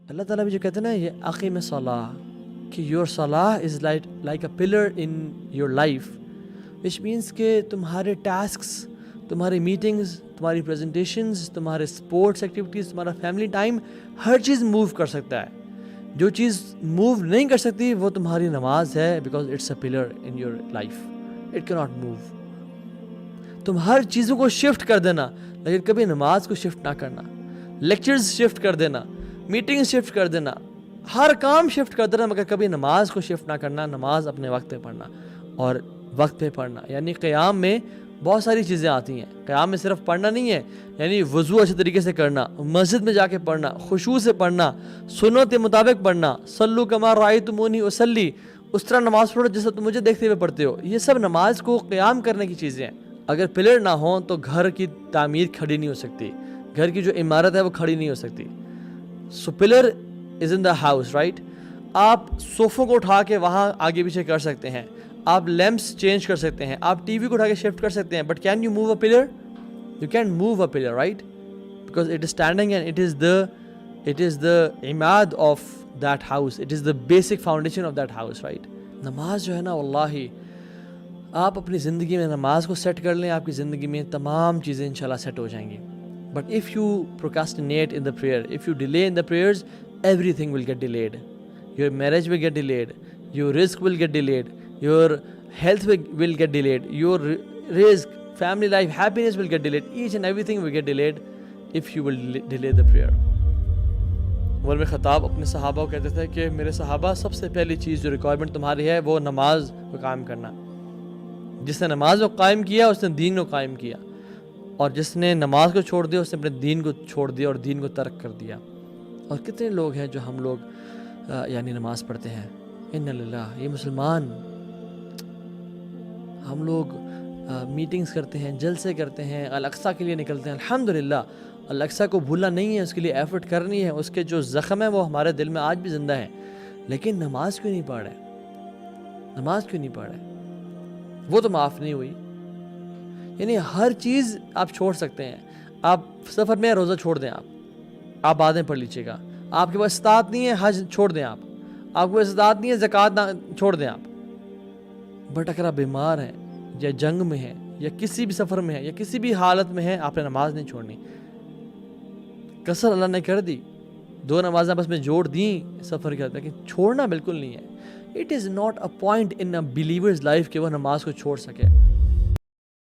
اللہ تعالیٰ بھی جو کہتے ہیں نا یہ اقیم صلاح کہ یور صلاح is like a pillar in your life, which means کہ تمہارے ٹاسکس، تمہاری میٹنگز، تمہاری پریزنٹیشنز، تمہارے اسپورٹس ایکٹیویٹیز، تمہارا فیملی ٹائم، ہر چیز موو کر سکتا ہے. جو چیز موو نہیں کر سکتی وہ تمہاری نماز ہے، because it's a pillar in your life, it key not move. تم ہر چیزوں کو شفٹ کر دینا لیکن کبھی نماز کو شفٹ نہ کرنا. لیکچرز شفٹ کر دینا، میٹنگ شفٹ کر دینا، ہر کام شفٹ کر دینا، مگر کبھی نماز کو شفٹ نہ کرنا. نماز اپنے وقت پہ پڑھنا اور وقت پہ پڑھنا. یعنی قیام میں بہت ساری چیزیں آتی ہیں. قیام میں صرف پڑھنا نہیں ہے، یعنی وضو اچھے طریقے سے کرنا، مسجد میں جا کے پڑھنا، خشوع سے پڑھنا، سنت کے مطابق پڑھنا. صلو کما رأیتمونی اصلی، اس طرح نماز پڑھو جیسا تم مجھے دیکھتے ہوئے پڑھتے ہو. یہ سب نماز کو قیام کرنے کی چیزیں ہیں. اگر پلر نہ ہوں تو گھر کی تعمیر کھڑی نہیں ہو سکتی، گھر کی جو عمارت ہے وہ کھڑی نہیں ہو سکتی. So pillar is in the house, right. آپ صوفوں کو اٹھا کے وہاں آگے پیچھے کر سکتے ہیں، آپ لیمپس چینج کر سکتے ہیں، آپ ٹی وی کو اٹھا کے شفٹ کر سکتے ہیں، but can you move a pillar? You can move a pillar, right, because it is standing and it is the Imad of that house, it is the basic foundation of that house, right. نماز جو ہے نا واللہ آپ اپنی زندگی میں نماز کو سیٹ کر لیں، آپ کی زندگی میں تمام چیزیں انشاءاللہ سیٹ ہو جائیں گی. But if you procrastinate in the prayer, if you delay in the prayers, everything will get delayed. Your marriage will get delayed, your risk will get delayed, your health will get delayed, your risk, family life, happiness will get delayed. Each and everything will get delayed if you will delay the prayer. عمر بن خطاب اپنے صحابہ کو کہتے تھے کہ میرے صحابہ سب سے پہلی چیز جو ریکوائرمنٹ تمہاری ہے وہ نماز کو قائم کرنا. جس نے نماز کو قائم کیا اس نے دین کو قائم کیا، اور جس نے نماز کو چھوڑ دیا اس نے اپنے دین کو چھوڑ دیا اور دین کو ترک کر دیا. اور کتنے لوگ ہیں جو ہم لوگ یعنی نماز پڑھتے ہیں، ان للہ، یہ مسلمان، ہم لوگ میٹنگز کرتے ہیں، جلسے کرتے ہیں، الاقصی کے لیے نکلتے ہیں. الحمدللہ الاقصی کو بھولنا نہیں ہے، اس کے لیے ایفرٹ کرنی ہے، اس کے جو زخم ہیں وہ ہمارے دل میں آج بھی زندہ ہیں. لیکن نماز کیوں نہیں پڑھ رہے؟ نماز کیوں نہیں پڑھ رہے؟ وہ تو معاف نہیں ہوئی. یعنی ہر چیز آپ چھوڑ سکتے ہیں. آپ سفر میں روزہ چھوڑ دیں، آپ بعدیں پڑھ لیجیے گا. آپ کے پاس استطاعت نہیں ہے، حج چھوڑ دیں. آپ کے پاس استطاعت نہیں ہے، زکوٰۃ چھوڑ دیں آپ. بٹ اگر آپ بیمار ہیں یا جنگ میں ہیں یا کسی بھی سفر میں ہیں یا کسی بھی حالت میں ہیں، آپ نے نماز نہیں چھوڑنی. قصر اللہ نے کر دی، 2 نمازیں بس میں جوڑ دیں سفر کے، لیکن چھوڑنا بالکل نہیں ہے. It is not a point in a believers life کہ وہ نماز کو چھوڑ سکے.